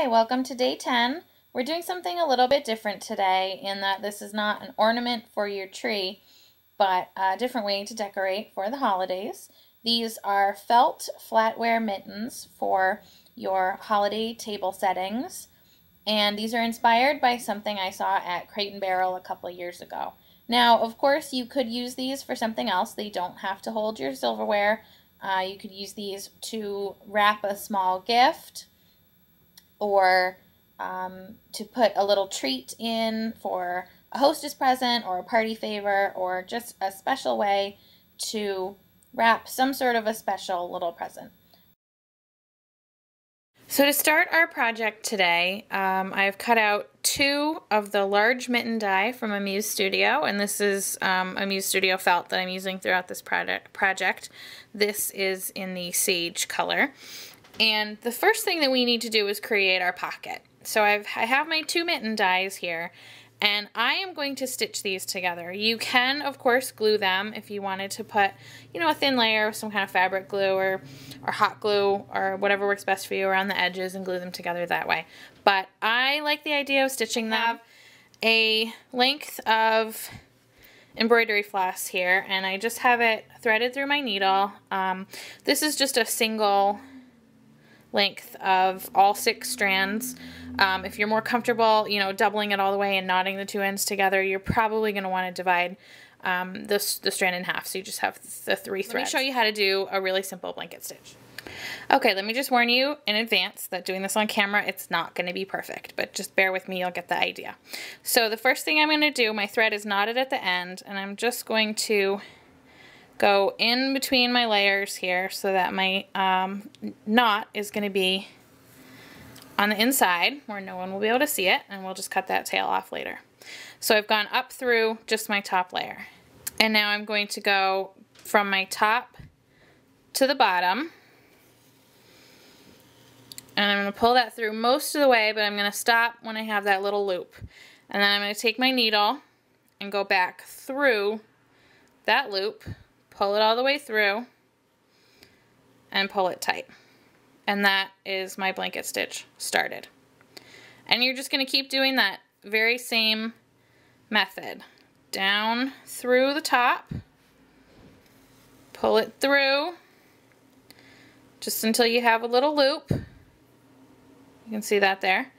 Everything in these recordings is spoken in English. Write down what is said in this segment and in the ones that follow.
Hi, welcome to day 10. We're doing something a little bit different today in that this is not an ornament for your tree, but a different way to decorate for the holidays. These are felt flatware mittens for your holiday table settings, and these are inspired by something I saw at Crate and Barrel a couple of years ago. Now, of course, you could use these for something else. They don't have to hold your silverware. You could use these to wrap a small gift, or to put a little treat in for a hostess present or a party favor, or just a special way to wrap some sort of a special little present. So to start our project today, I've cut out 2 of the large mitten die from Amuse Studio, and this is Amuse Studio felt that I'm using throughout this project. This is in the sage color. And the first thing that we need to do is create our pocket. So I have my 2 mitten dies here, and I am going to stitch these together. You can, of course, glue them if you wanted to put, a thin layer of some kind of fabric glue or hot glue or whatever works best for you around the edges and glue them together that way. But I like the idea of stitching them. I have a length of embroidery floss here, and I just have it threaded through my needle. This is just a single length of all 6 strands. If you're more comfortable, doubling it all the way and knotting the 2 ends together, you're probably going to want to divide the strand in half, so you just have the 3 threads. Let me show you how to do a really simple blanket stitch. Okay, let me just warn you in advance that doing this on camera, it's not going to be perfect, but just bear with me, you'll get the idea. So the first thing I'm going to do, my thread is knotted at the end, and I'm just going to go in between my layers here so that my knot is going to be on the inside where no one will be able to see it, and we'll just cut that tail off later. So I've gone up through just my top layer, and now I'm going to go from my top to the bottom, and I'm going to pull that through most of the way, but I'm going to stop when I have that little loop, and then I'm going to take my needle and go back through that loop, pull it all the way through, and pull it tight. And that is my blanket stitch started. And you're just going to keep doing that very same method. Down through the top, pull it through, just until you have a little loop. You can see that there.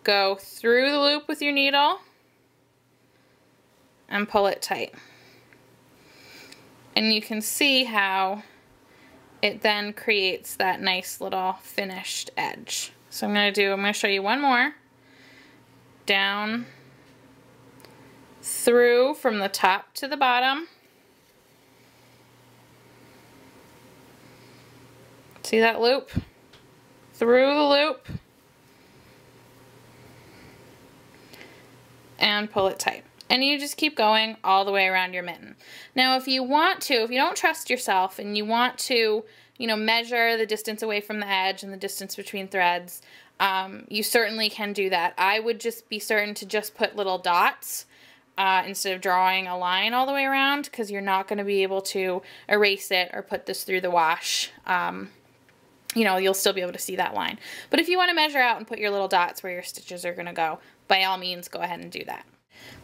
Go through the loop with your needle, and pull it tight. And you can see how it then creates that nice little finished edge. So I'm going to show you one more. Down through from the top to the bottom. See that loop? Through the loop. And pull it tight. And you just keep going all the way around your mitten. Now if you want to, if you don't trust yourself and you want to, measure the distance away from the edge and the distance between threads, you certainly can do that. I would just be certain to just put little dots instead of drawing a line all the way around, because you're not going to be able to erase it or put this through the wash. You'll still be able to see that line. But if you want to measure out and put your little dots where your stitches are going to go, by all means go ahead and do that.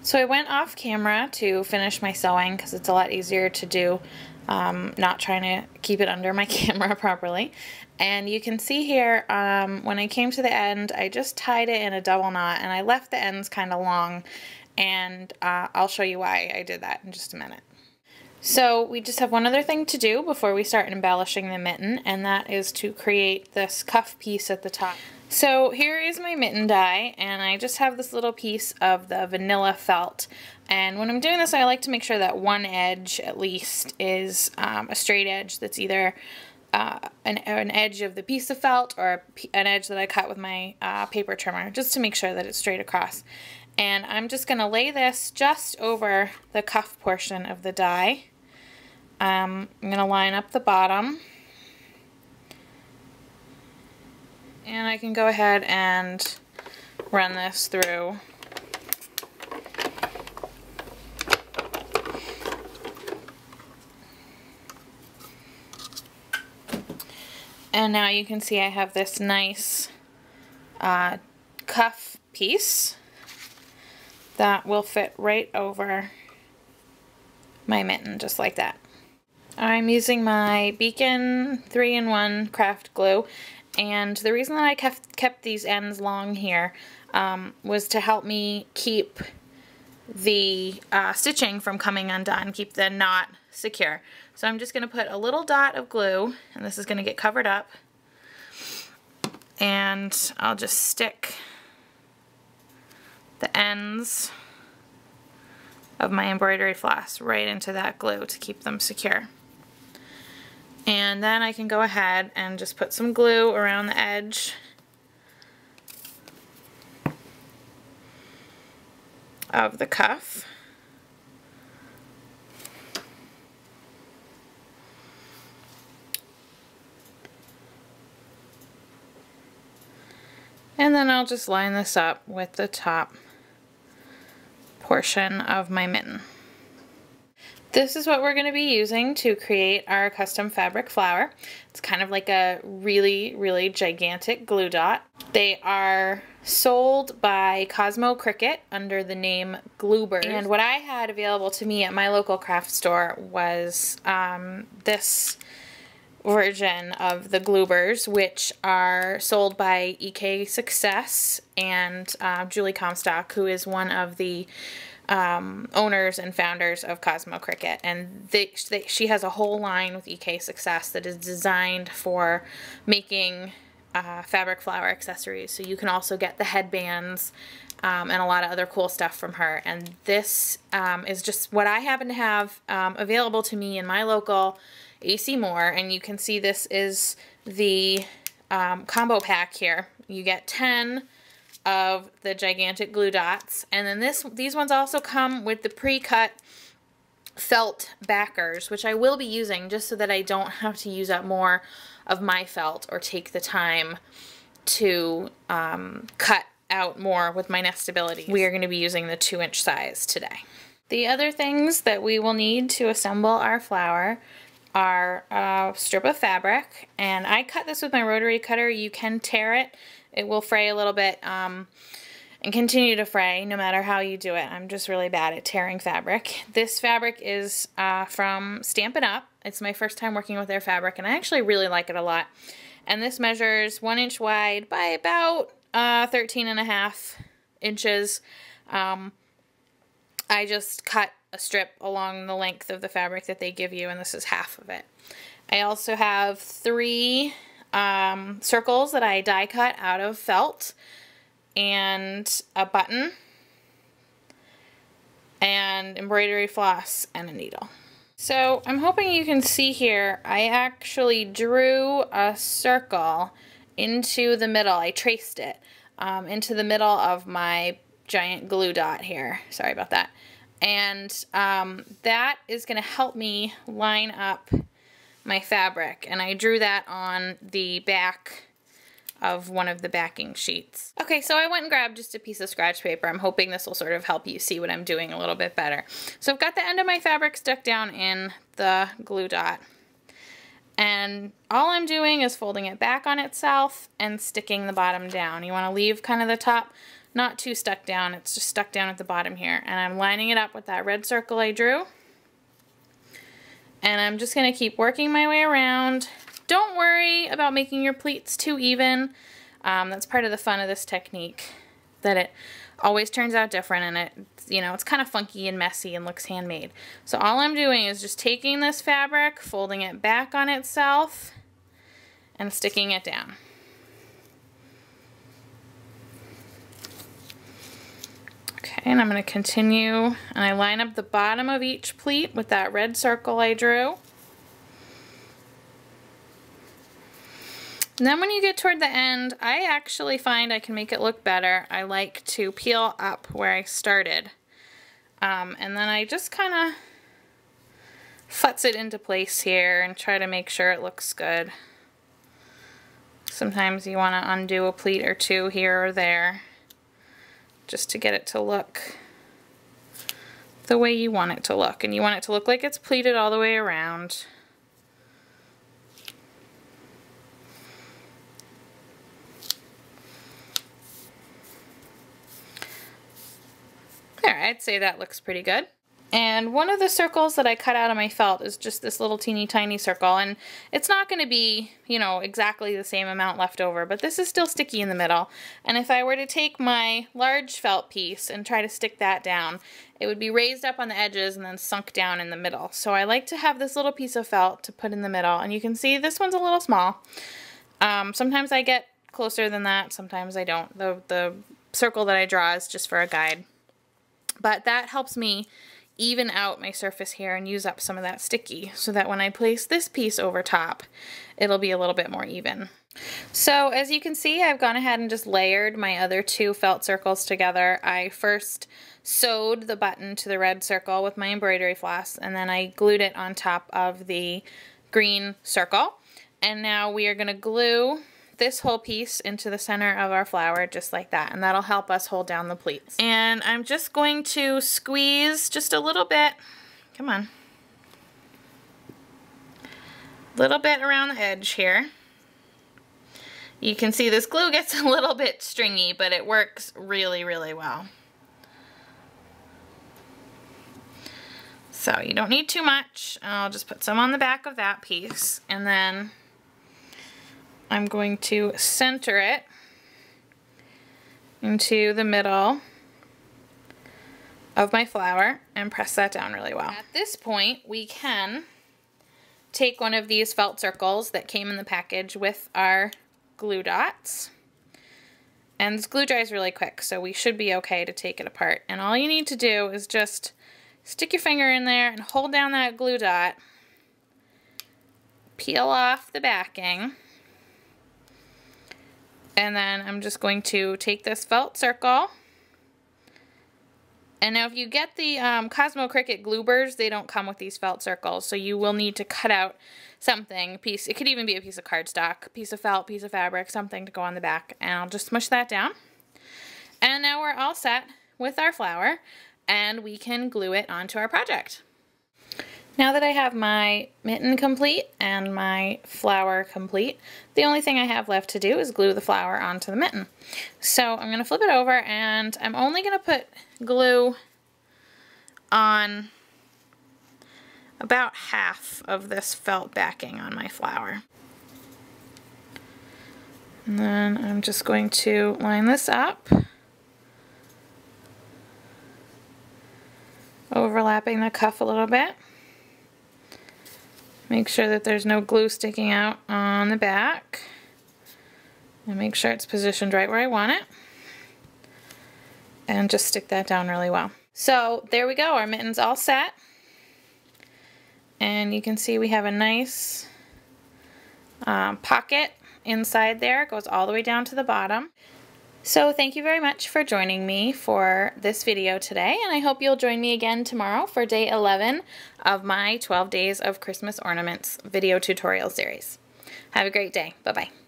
So I went off camera to finish my sewing because it's a lot easier to do, not trying to keep it under my camera properly. And you can see here, when I came to the end, I just tied it in a double knot, and I left the ends kind of long, and I'll show you why I did that in just a minute. So we just have one other thing to do before we start embellishing the mitten, and that is to create this cuff piece at the top. So here is my mitten die, and I just have this little piece of the vanilla felt, and when I'm doing this I like to make sure that one edge at least is a straight edge that's either an edge of the piece of felt or an edge that I cut with my paper trimmer, just to make sure that it's straight across. And I'm just going to lay this just over the cuff portion of the die. I'm going to line up the bottom. And I can go ahead and run this through. And now you can see I have this nice cuff piece that will fit right over my mitten, just like that. I'm using my Beacon 3-in-1 craft glue, and the reason that I kept these ends long here was to help me keep the stitching from coming undone, keep the knot secure. So I'm just going to put a little dot of glue, and this is going to get covered up, and I'll just stick the ends of my embroidery floss right into that glue to keep them secure. And then I can go ahead and just put some glue around the edge of the cuff. And then I'll just line this up with the top portion of my mitten. This is what we're going to be using to create our custom fabric flower. It's kind of like a really, really gigantic glue dot. They are sold by Cosmo Cricket under the name Gloobers. And what I had available to me at my local craft store was this version of the Gloobers, which are sold by EK Success and Julie Comstock, who is one of the owners and founders of Cosmo Cricket, and she has a whole line with EK Success that is designed for making fabric flower accessories. So you can also get the headbands and a lot of other cool stuff from her. And this is just what I happen to have available to me in my local AC Moore, and you can see this is the combo pack here. You get 10 of the gigantic glue dots, and then these ones also come with the pre-cut felt backers, which I will be using just so that I don't have to use up more of my felt or take the time to cut out more with my nestability. We are going to be using the 2-inch size today. The other things that we will need to assemble our flower are a strip of fabric, and I cut this with my rotary cutter. You can tear it. It will fray a little bit and continue to fray no matter how you do it. I'm just really bad at tearing fabric. This fabric is from Stampin' Up. It's my first time working with their fabric, and I actually really like it a lot. And this measures 1 inch wide by about 13.5 inches. I just cut a strip along the length of the fabric that they give you, and this is half of it. I also have 3 circles that I die cut out of felt, and a button, and embroidery floss, and a needle. So I'm hoping you can see here, I actually drew a circle into the middle. I traced it into the middle of my giant glue dot here. Sorry about that. And that is going to help me line up my fabric, and I drew that on the back of one of the backing sheets. Okay, so I went and grabbed just a piece of scratch paper. I'm hoping this will sort of help you see what I'm doing a little bit better. So I've got the end of my fabric stuck down in the glue dot, and all I'm doing is folding it back on itself and sticking the bottom down. You want to leave kind of the top not too stuck down, it's just stuck down at the bottom here, and I'm lining it up with that red circle I drew. And I'm just going to keep working my way around. Don't worry about making your pleats too even. That's part of the fun of this technique, that it always turns out different, and it's kind of funky and messy and looks handmade. So all I'm doing is just taking this fabric, folding it back on itself, and sticking it down. Okay, and I'm going to continue, and I line up the bottom of each pleat with that red circle I drew. And then when you get toward the end, I actually find I can make it look better. I like to peel up where I started. And then I just kind of futz it into place here and try to make sure it looks good. Sometimes you want to undo a pleat or two here or there, just to get it to look the way you want it to look. And you want it to look like it's pleated all the way around. There, I'd say that looks pretty good. And one of the circles that I cut out of my felt is just this little teeny tiny circle, and it's not going to be, you know, exactly the same amount left over, but this is still sticky in the middle. And if I were to take my large felt piece and try to stick that down, it would be raised up on the edges and then sunk down in the middle. So I like to have this little piece of felt to put in the middle, and you can see this one's a little small. Sometimes I get closer than that, sometimes I don't. The circle that I draw is just for a guide. But that helps me even out my surface here and use up some of that sticky so that when I place this piece over top, it'll be a little bit more even. So as you can see, I've gone ahead and just layered my other two felt circles together. I first sewed the button to the red circle with my embroidery floss, and then I glued it on top of the green circle. And now we are going to glue this whole piece into the center of our flower just like that, and that'll help us hold down the pleats. And I'm just going to squeeze just a little bit, come on, little bit around the edge here. You can see this glue gets a little bit stringy, but it works really, really well. So you don't need too much. I'll just put some on the back of that piece, and then I'm going to center it into the middle of my flower and press that down really well. At this point, we can take one of these felt circles that came in the package with our glue dots. And this glue dries really quick, so we should be okay to take it apart. And all you need to do is just stick your finger in there and hold down that glue dot, peel off the backing, and then I'm just going to take this felt circle. And now if you get the Cosmo Cricut glue burrs, they don't come with these felt circles, so you will need to cut out something, it could even be a piece of cardstock, piece of felt, piece of fabric, something to go on the back, and I'll just smush that down. And now we're all set with our flower, and we can glue it onto our project. Now that I have my mitten complete and my flower complete, the only thing I have left to do is glue the flower onto the mitten. So I'm going to flip it over, and I'm only going to put glue on about half of this felt backing on my flower. And then I'm just going to line this up, overlapping the cuff a little bit. Make sure that there's no glue sticking out on the back, and make sure it's positioned right where I want it, and just stick that down really well. So there we go, our mitten's all set, and you can see we have a nice pocket inside there. It goes all the way down to the bottom. So thank you very much for joining me for this video today, and I hope you'll join me again tomorrow for day 11 of my 12 Days of Christmas Ornaments video tutorial series. Have a great day. Bye-bye.